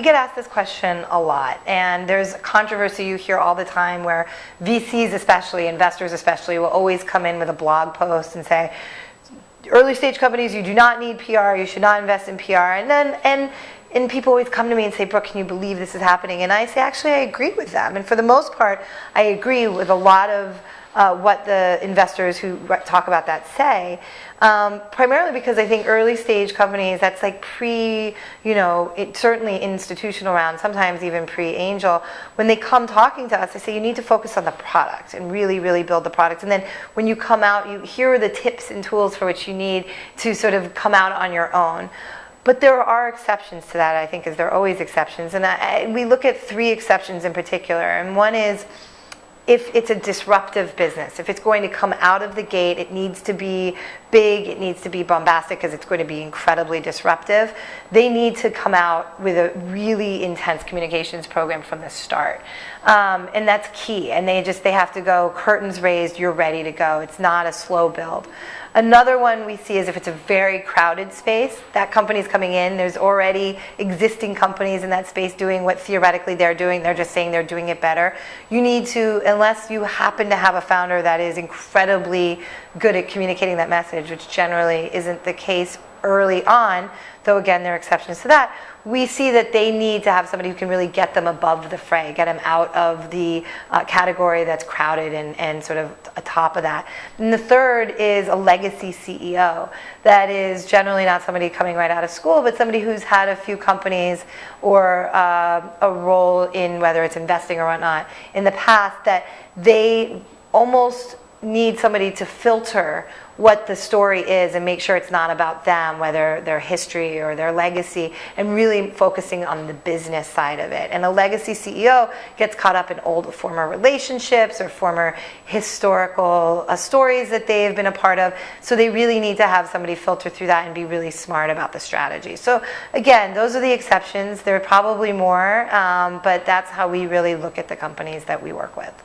get asked this question a lot, and there's controversy you hear all the time where VCs especially, investors especially, will always come in with a blog post and say, early stage companies, you do not need PR, you should not invest in PR. And people always come to me and say, Brooke, can you believe this is happening? And I say, actually, I agree with them. And for the most part, I agree with a lot of what the investors who talk about that say, primarily because I think early stage companies, that's like certainly institutional round, sometimes even pre-angel, when they come talking to us, I say you need to focus on the product and really, really build the product. And then when you come out, here are the tips and tools for which you need to sort of come out on your own. But there are exceptions to that, I think, as there are always exceptions. And we look at 3 exceptions in particular. And one is, if it's a disruptive business, if it's going to come out of the gate, it needs to be big, it needs to be bombastic because it's going to be incredibly disruptive. They need to come out with a really intense communications program from the start. And that's key. And they have to go, curtains raised, you're ready to go. It's not a slow build. Another one we see is if it's a very crowded space, that company's coming in, there's already existing companies in that space doing what theoretically they're doing, they're just saying they're doing it better. You need to, unless you happen to have a founder that is incredibly good at communicating that message, which generally isn't the case early on, though again there are exceptions to that, we see that they need to have somebody who can really get them above the fray, get them out of the category that's crowded and sort of atop of that. And the third is a legacy CEO. That is generally not somebody coming right out of school, but somebody who's had a few companies or a role in whether it's investing or whatnot in the past, that they almost need somebody to filter what the story is and make sure it's not about them, whether their history or their legacy, and really focusing on the business side of it. And a legacy CEO gets caught up in old former relationships or former historical stories that they've been a part of. So they really need to have somebody filter through that and be really smart about the strategy. So again, those are the exceptions. There are probably more, but that's how we really look at the companies that we work with.